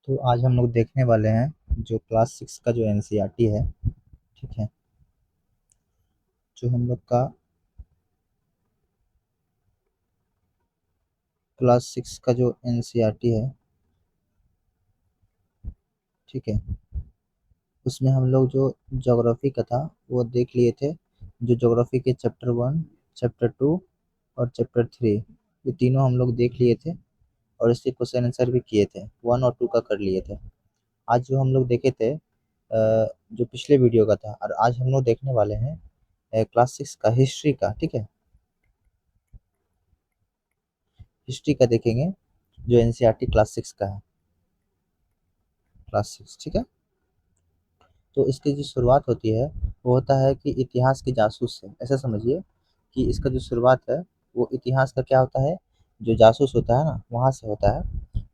तो आज हम लोग देखने वाले हैं जो क्लास 6 का जो एनसीईआरटी है। ठीक है। जो हम लोग का क्लास 6 का जो एनसीईआरटी है। ठीक है। उसमें हम लोग जो ज्योग्राफी का था वो देख लिए थे। जो ज्योग्राफी के चैप्टर 1, चैप्टर 2 और चैप्टर 3, ये तीनों हम लोग देख लिए थे और इसके क्वेश्चन आंसर भी किए थे। 1 और 2 का कर लिए थे। आज जो हम लोग देखे थे जो पिछले वीडियो का था, और आज हम लोग देखने वाले हैं क्लास 6 का हिस्ट्री का। ठीक है। हिस्ट्री का देखेंगे जो एनसीईआरटी क्लास 6 का है। क्लास 6। ठीक है। तो इसकी जो शुरुआत होती है वो होता है कि इतिहास के जासूस से। ऐसा समझिए कि इसका जो शुरुआत है वो इतिहास का क्या होता है, जो जासूस होता है ना वहाँ से होता है।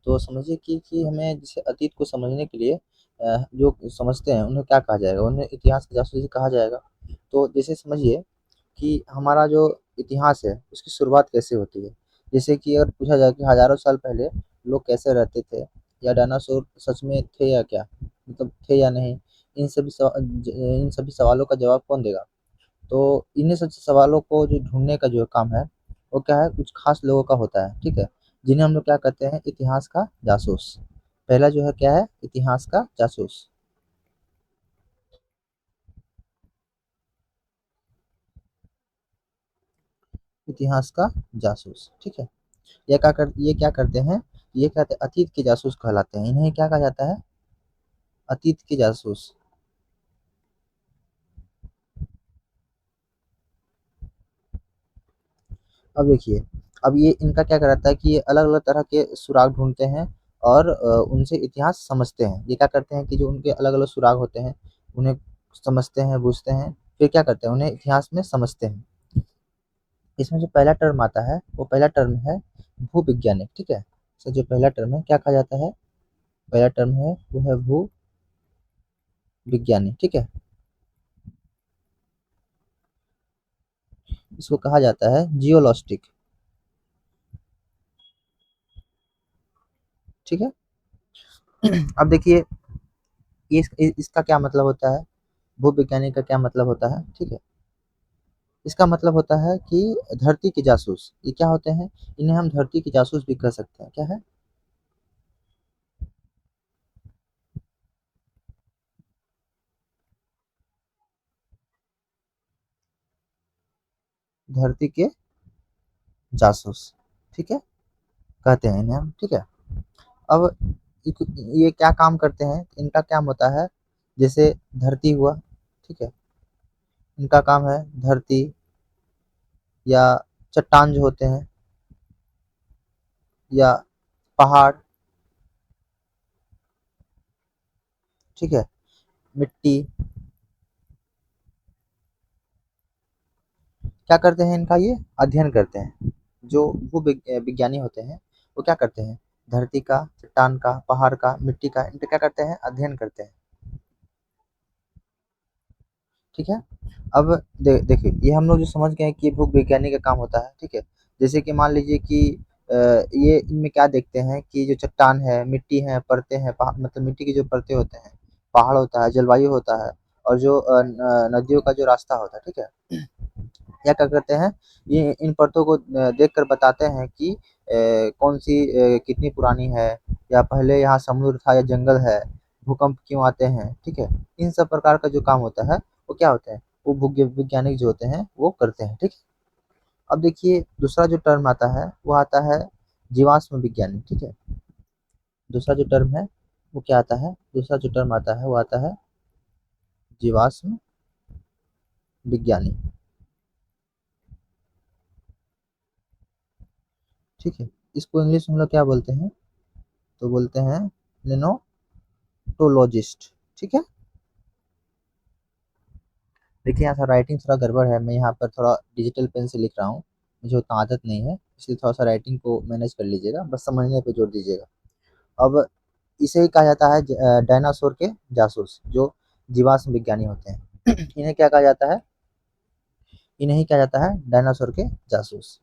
तो समझिए कि हमें जैसे अतीत को समझने के लिए जो समझते हैं उन्हें क्या कहा जाएगा, उन्हें इतिहास के जासूस ही कहा जाएगा। तो जैसे समझिए कि हमारा जो इतिहास है उसकी शुरुआत कैसे होती है। जैसे कि अगर पूछा जाए कि हजारों साल पहले लोग कैसे रहते थे, या डायनासोर सच में थे या क्या, मतलब थे या नहीं, इन सभी सवालों का जवाब कौन देगा। तो इन्हीं सब सवालों को जो ढूंढने का जो काम है वो क्या है, कुछ खास लोगों का होता है। ठीक है। जिन्हें हम लोग क्या कहते हैं, इतिहास का जासूस। पहला जो है क्या है, इतिहास का जासूस। इतिहास का जासूस। ठीक है। ये क्या करते हैं, ये कहते हैं अतीत के जासूस कहलाते हैं। इन्हें क्या कहा जाता है, अतीत के जासूस। अब देखिए, अब ये इनका क्या रहता है कि ये अलग अलग तरह के सुराग ढूंढते हैं और उनसे इतिहास समझते हैं। ये क्या करते हैं कि जो उनके अलग अलग सुराग होते हैं उन्हें समझते हैं, बूझते हैं, फिर क्या करते हैं, उन्हें इतिहास में समझते हैं। इसमें जो पहला टर्म आता है वो पहला टर्म है भूविज्ञानिक। ठीक है। तो जो पहला टर्म है क्या कहा जाता है, पहला टर्म है वो है भूविज्ञानी। ठीक है। इसको कहा जाता है जियोलॉजिस्टिक। ठीक है। अब देखिए, इसका क्या मतलब होता है, भूविज्ञानी का क्या मतलब होता है। ठीक है। इसका मतलब होता है कि धरती के जासूस। ये क्या होते हैं, इन्हें हम धरती के जासूस भी कह सकते हैं। क्या है, धरती के जासूस। ठीक है, कहते हैं इन्हें हम। ठीक है। अब ये क्या काम करते हैं, इनका काम होता है, जैसे धरती हुआ। ठीक है। इनका काम है धरती या चट्टान जो होते हैं, या पहाड़। ठीक है। मिट्टी। क्या करते हैं, इनका ये अध्ययन करते हैं। जो वो विज्ञानी होते हैं वो क्या करते हैं, धरती का, चट्टान का, पहाड़ का, मिट्टी का, इनका क्या करते हैं, अध्ययन करते हैं। ठीक है। अब देखिए, ये हम लोग जो समझ गए हैं कि भूख विज्ञानी का काम होता है। ठीक है। जैसे कि मान लीजिए कि ये इनमें क्या देखते हैं कि जो चट्टान है, मिट्टी है, परतें हैं, मतलब मिट्टी की जो परतें होते हैं, पहाड़ होता है, जलवायु होता है, और जो नदियों का जो रास्ता होता है। ठीक है। या क्या करते हैं, ये इन परतों को देखकर बताते हैं कि कौन सी कितनी पुरानी है, या पहले यहाँ समुद्र था या जंगल है, भूकंप क्यों आते हैं। ठीक है। इन सब प्रकार का जो काम होता है वो क्या होता है, वो वैज्ञानिक जो होते हैं वो करते हैं। ठीक है। अब देखिए, दूसरा जो टर्म आता है वो आता है जीवाश्म विज्ञानी। ठीक है। दूसरा जो टर्म है वो क्या आता है, दूसरा जो टर्म आता है वो आता है जीवाश्म विज्ञानी। ठीक है। इसको इंग्लिश में हम लोग क्या बोलते हैं, तो बोलते हैं लिनोटोलॉजिस्ट। ठीक है। देखिए, यहाँ सा राइटिंग थोड़ा गड़बड़ है, मैं यहाँ पर थोड़ा डिजिटल पेन से लिख रहा हूँ, मुझे उतना आदत नहीं है, इसलिए थोड़ा सा राइटिंग को मैनेज कर लीजिएगा, बस समझने पे जोर दीजिएगा। अब इसे ही कहा जाता है डायनासोर के जासूस, जो जीवाश्म विज्ञानी होते हैं। इन्हें क्या कहा जाता है, इन्हें ही कहा जाता है डायनासोर के जासूस।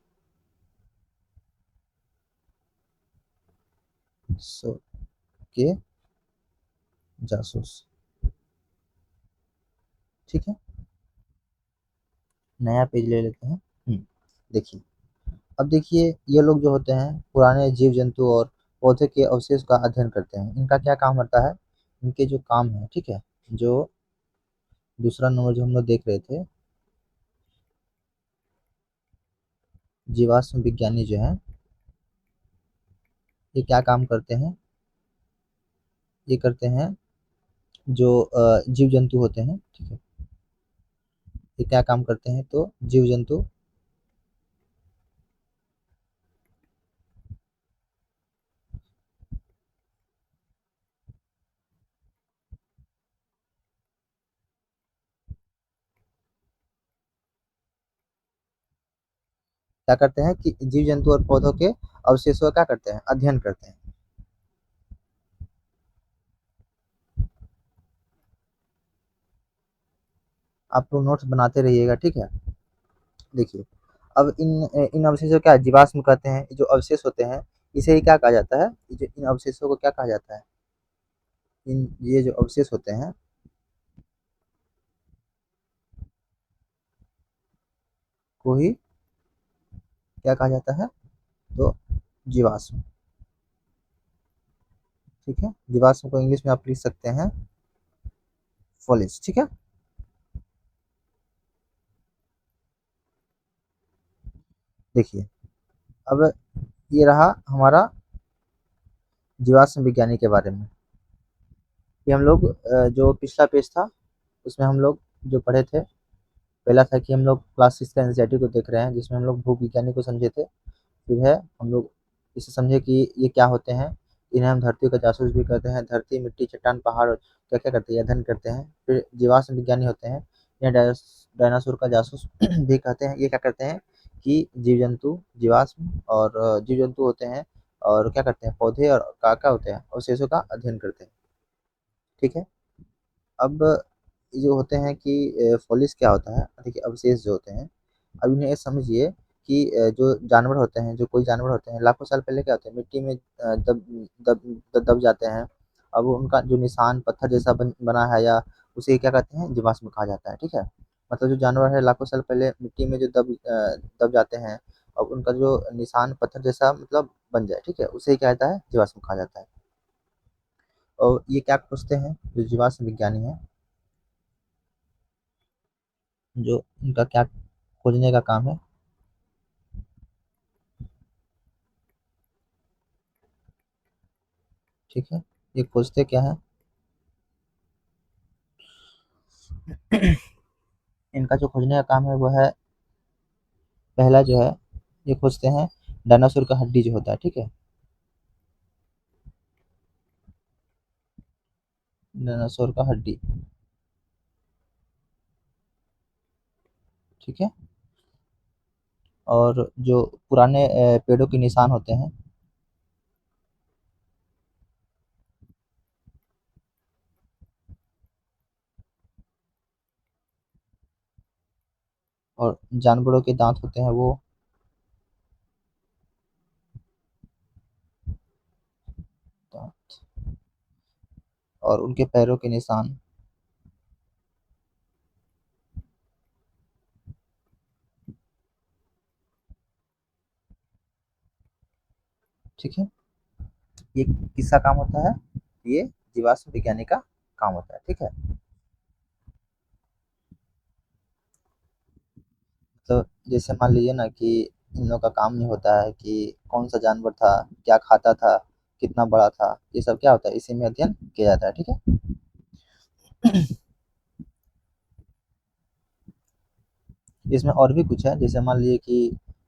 सो के जासूस। ठीक है, नया पेज ले लेते हैं। देखिए, अब देखिए ये लोग जो होते हैं पुराने जीव जंतु और पौधे के अवशेष का अध्ययन करते हैं। इनका क्या काम होता है, इनके जो काम है, ठीक है, जो दूसरा नंबर जो हम लोग देख रहे थे, जीवाश्म विज्ञानी जो है, ये क्या काम करते हैं, ये करते हैं जो जीव जंतु होते हैं, ठीक है, ये क्या काम करते हैं, तो जीव जंतु क्या करते हैं कि जीव जंतु और पौधों के अवशेषों का क्या करते हैं, अध्ययन करते हैं। आप लोग नोट्स बनाते रहिएगा, ठीक है। देखिए, अब इन इन अवशेषों को क्या जीवाश्म कहते हैं, जो अवशेष होते हैं इसे ही क्या कहा जाता है, जो इन अवशेषों को क्या कहा जाता है, इन ये जो अवशेष होते हैं को ही क्या कहा जाता है, तो जीवाश्म। ठीक है, जीवाश्म को इंग्लिश में आप लिख सकते हैं फॉलिस। ठीक है, देखिए, अब ये रहा हमारा जीवाश्म विज्ञानी के बारे में। ये हम लोग जो पिछला पेज था उसमें हम लोग जो पढ़े थे, पहला था कि हम लोग क्लास 6 का एनसीईआरटी को देख रहे हैं जिसमें हम लोग भूविज्ञानी को समझे थे। फिर है हम लोग इसे समझे कि ये क्या होते हैं, इन्हें हम धरती का जासूस भी कहते हैं, धरती मिट्टी चट्टान पहाड़ क्या क्या करते हैं, अध्ययन करते हैं। फिर जीवाश्म विज्ञानी होते हैं, इन्हें डायनासोर का जासूस भी कहते हैं। ये क्या करते हैं कि जीव जंतु जीवाश्म और जीव जंतु होते हैं और क्या करते हैं, पौधे और क्या होते हैं, अवशेषों का अध्ययन करते हैं। ठीक है, अब ये जो होते हैं कि फॉलिस क्या होता है, देखिए अवशेष जो होते हैं, अब इन्हें ये समझिए कि जो जानवर होते हैं, जो कोई जानवर होते हैं लाखों साल पहले क्या होते हैं, मिट्टी में दब दब दब जाते हैं। अब उनका जो निशान पत्थर जैसा बना है या उसे क्या कहते हैं, जीवाश्म कहा जाता है। ठीक है, मतलब जो जानवर है लाखों साल पहले मिट्टी में जो दब जाते हैं, अब उनका जो निशान पत्थर जैसा मतलब बन जाए, ठीक है, उसे क्या कहता है, जीवाश्म कहा जाता है। और ये क्या खोजते हैं जो जीवाश्म विज्ञानी है, जो इनका क्या खोजने का काम है, ठीक है, ये खोजते क्या है, इनका जो खोजने का काम है वो है, पहला जो है ये खोजते हैं डायनासोर का हड्डी जो होता है। ठीक है, डायनासोर का हड्डी। ठीक है, और जो पुराने पेड़ों के निशान होते हैं, और जानवरों के दांत होते हैं वो, दांत, और उनके पैरों के निशान। ठीक है, ये किसका काम होता है, ये जीवाश्म विज्ञानी का काम होता है। ठीक है, तो जैसे मान लीजिए ना कि इन लोगों का काम नहीं होता है कि कौन सा जानवर था, क्या खाता था, कितना बड़ा था, ये सब क्या होता है, इसी में अध्ययन किया जाता है। ठीक है, इसमें और भी कुछ है, जैसे मान लीजिए कि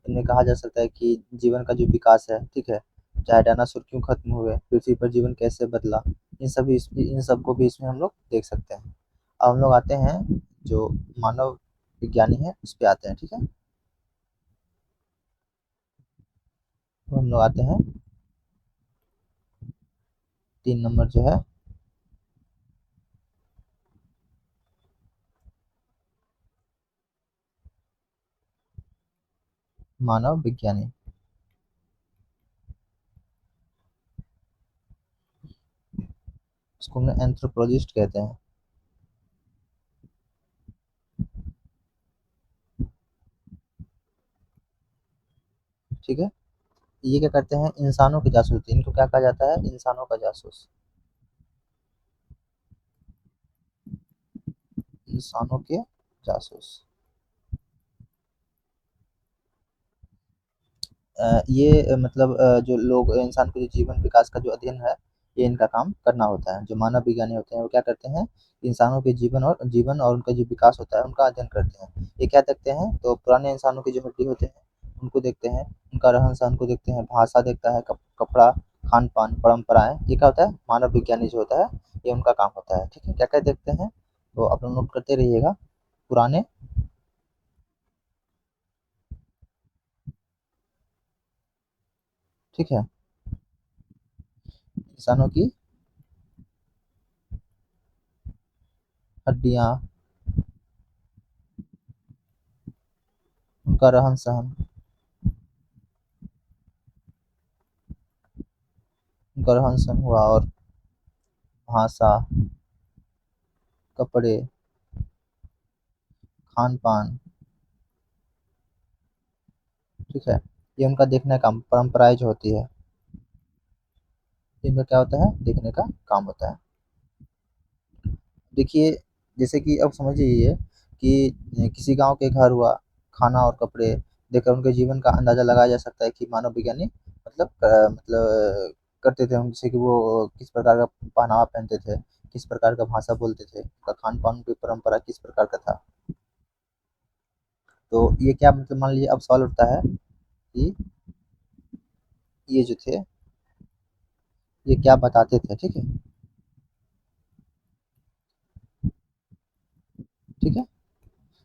इनमें कहा जा सकता है कि जीवन का जो विकास है, ठीक है, चाहे डायनासोर क्यों खत्म हुए, पृथ्वी पर जीवन कैसे बदला, इन सब को भी इसमें हम लोग देख सकते हैं। अब हम लोग आते हैं जो मानव विज्ञानी है उस पे आते हैं। ठीक है, तो हम लोग आते हैं 3 नंबर जो है, मानव विज्ञानी। इसको हम एंथ्रोपोलॉजिस्ट कहते हैं। ठीक है। ये क्या करते हैं, इंसानों के जासूस, इनको क्या कहा जाता है, इंसानों का जासूस। इंसानों के जासूस। ये मतलब जो लोग इंसान के जो जीवन विकास का जो अध्ययन है, ये इनका काम करना होता है। जो मानव विज्ञानी होते हैं वो क्या करते हैं, इंसानों के जीवन और उनका जो विकास होता है उनका अध्ययन करते हैं। ये क्या देखते हैं, तो पुराने इंसानों की जो हड्डी होते हैं उनको देखते हैं, उनका रहन सहन को देखते हैं, भाषा देखता है, कपड़ा, खान पान, परंपराएं, ये क्या होता है, मानव विज्ञानी जो होता है ये उनका काम होता है। ठीक है, क्या क्या देखते हैं, तो आप लोग नोट करते रहिएगा। पुराने ठीक है, इंसानों की हड्डियां, उनका रहन सहन, उनका रहन सहन हुआ, और भाषा, कपड़े, खान पान। ठीक है, ये उनका देखने का काम, परंपराएं जो होती है, इनका क्या होता है, देखने का काम होता है। देखिए, जैसे कि अब समझिए ये कि किसी गांव के घर हुआ, खाना और कपड़े देखकर उनके जीवन का अंदाजा लगाया जा सकता है कि मानव विज्ञानी करते थे हम, जैसे कि वो किस प्रकार का पहनावा पहनते थे, किस प्रकार का भाषा बोलते थे, उनका खान पान की परंपरा किस प्रकार का था। तो ये क्या मतलब, मान लीजिए अब सवाल उठता है कि ये जो थे ये क्या बताते थे। ठीक है, ठीक है।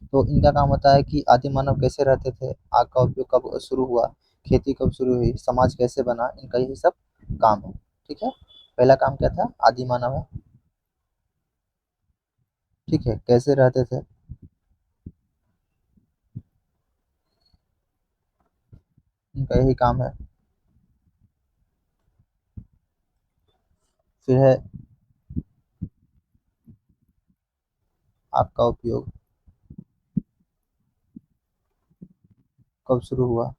तो इनका काम होता है कि आदि मानव कैसे रहते थे, आग का उपयोग कब शुरू हुआ, खेती कब शुरू हुई, समाज कैसे बना, इनका यही सब काम है। ठीक है, पहला काम क्या था, आदि मानव है। ठीक है, कैसे रहते थे, इनका यही काम है। फिर है आग का उपयोग कब शुरू हुआ,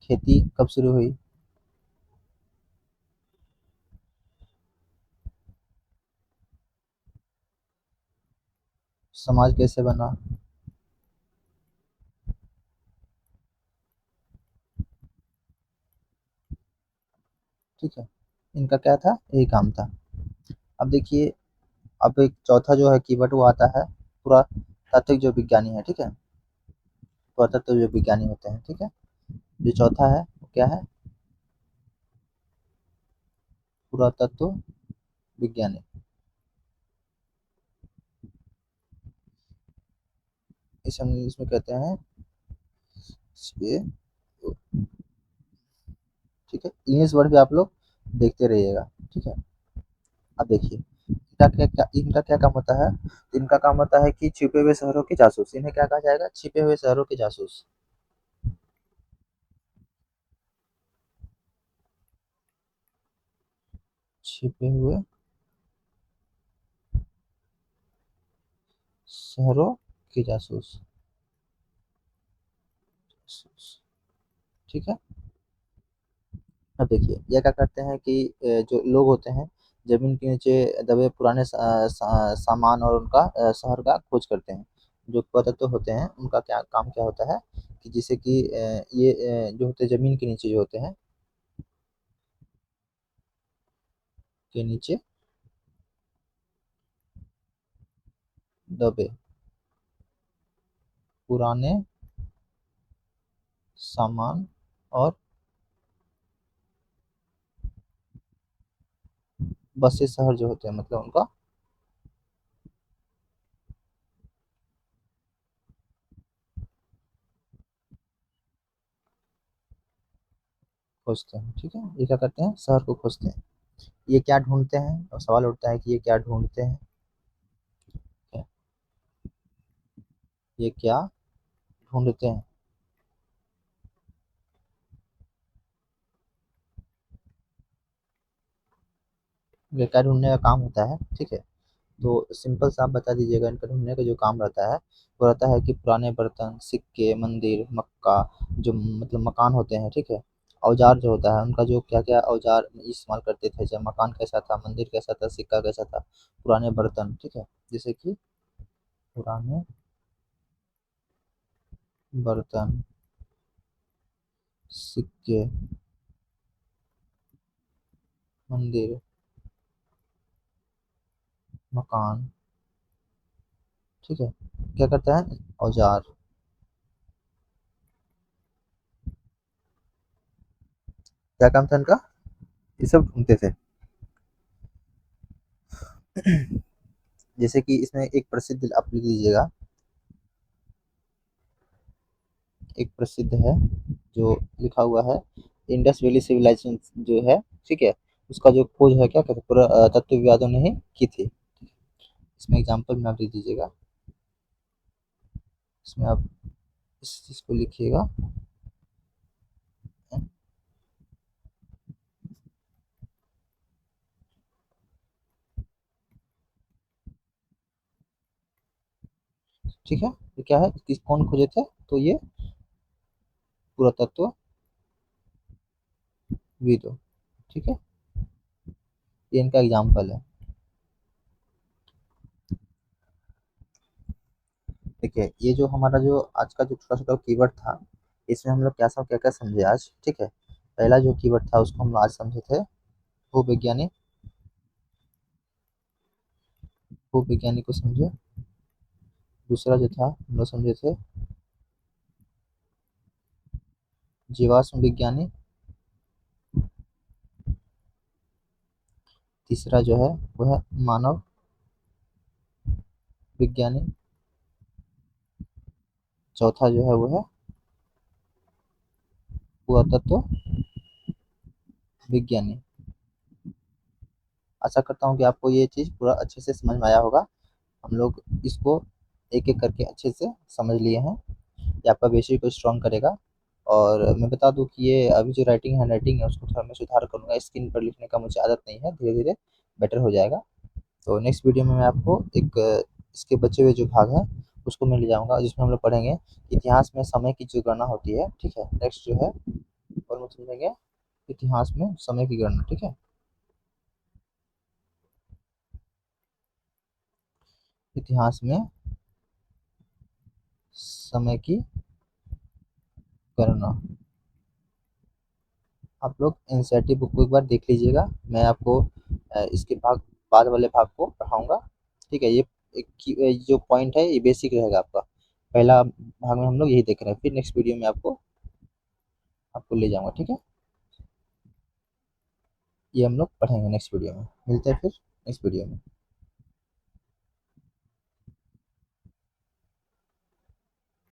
खेती कब शुरू हुई, समाज कैसे बना। ठीक है, इनका क्या था, यही काम था। अब देखिए, अब एक चौथा जो है कीवर्ड वो आता है पुरातात्विक जो विज्ञानी है। ठीक है, पुरातत्व जो विज्ञानी होते हैं। ठीक है, जो चौथा है वो क्या है, पुरातत्व विज्ञानी। इसे हम इंग्लिश में कहते हैं ये। ठीक है, इंग्लिश वर्ड भी आप लोग देखते रहिएगा। ठीक है, अब देखिए, इनका क्या काम होता है, इनका काम होता है कि छिपे हुए शहरों के जासूस, इन्हें क्या कहा जाएगा, छिपे हुए शहरों के जासूस। छिपे हुए शहरों के जासूस। ठीक है, अब देखिए ये क्या करते हैं कि जो लोग होते हैं जमीन के नीचे दबे पुराने सामान और उनका शहर का खोज करते हैं। जो पुरातत्व होते हैं उनका क्या काम क्या होता है कि जिससे कि ये जो होते हैं जमीन के नीचे जो होते हैं, के नीचे दबे पुराने सामान और बसे शहर जो होते हैं, मतलब उनका खोजते हैं। ठीक है, ये क्या करते हैं, शहर को खोजते हैं। ये क्या ढूंढते हैं, और सवाल उठता है कि ये क्या ढूंढते हैं, ये क्या ढूंढते हैं। क्या ढूँढने का काम होता है, ठीक है? तो सिंपल सा आप बता दीजिएगा, इनका ढूँढने का जो काम रहता है, वो रहता है कि पुराने बर्तन, सिक्के, मंदिर, मक्का, जो मतलब मकान होते हैं, ठीक है? औज़ार जो होता है, उनका जो क्या-क्या औज़ार इस्तेमाल करते थे, जब मकान कैसा था, मंदिर कैसा था, सिक्का कैसा था, पुराने बर्तन, ठीक है? जैसे कि पुराने बर्तन, सिक्के, मंदिर, मकान, ठीक है? क्या करते हैं? औज़ार। क्या काम था इनका? ये सब ढूँढते थे। जैसे कि इसमें एक प्रसिद्ध आप लिख लीजिएगा, एक प्रसिद्ध है जो लिखा हुआ है, इंडस वैली सिविलाइजेशन जो है, ठीक है? उसका जो खोज है क्या कहते हैं, तत्वविदों ने ही की थी। इसमें एग्जांपल में आप दे दीजिएगा, इसमें आप इस चीज़ को लिखिएगा। ठीक है, ये क्या है, किस कौन खोजे थे? तो ये पुरातत्वविदों, ठीक है? ये इनका एग्जाम्पल है। देखिए, ये जो हमारा जो आज का जो छोटा छोटा कीवर्ड था, इसमें हम लोग क्या सब क्या क्या समझे आज, ठीक है? पहला जो कीवर्ड था उसको हम लोग आज समझे थे, भूविज्ञानी, भूविज्ञानी को समझे। दूसरा जो था हम लोग समझे थे जीवाश्म विज्ञानी। तीसरा जो है वो है मानव विज्ञानी। चौथा जो है वो है पुरातत्व विज्ञानी। आशा करता हूँ कि आपको ये चीज़ पूरा अच्छे से समझ में आया होगा। हम लोग इसको एक एक करके अच्छे से समझ लिए हैं। ये आपका बेसिक को स्ट्रॉन्ग करेगा। और मैं बता दूं कि ये अभी जो राइटिंग हैंड राइटिंग है उसको थोड़ा मैं सुधार करूँगा, स्क्रीन पर लिखने का मुझे आदत नहीं है, धीरे धीरे बेटर हो जाएगा। तो नेक्स्ट वीडियो में मैं आपको एक इसके बचे हुए जो भाग हैं उसको मैं ले जाऊँगा, जिसमें हम लोग पढ़ेंगे इतिहास में समय की जो गणना होती है, ठीक है? नेक्स्ट जो है और हम समझेंगे इतिहास में समय की गणना, ठीक है? इतिहास में समय की गणना। आप लोग एनसीईआरटी बुक को एक बार देख लीजिएगा। मैं आपको इसके बाद वाले भाग को पढ़ाऊँगा, ठीक है? ये जो पॉइंट है ये बेसिक रहेगा आपका। पहला भाग में हम लोग यही देख रहे हैं, फिर नेक्स्ट वीडियो में आपको आपको ले जाऊँगा, ठीक है? ये हम लोग पढ़ेंगे नेक्स्ट वीडियो में। मिलते हैं फिर नेक्स्ट वीडियो में।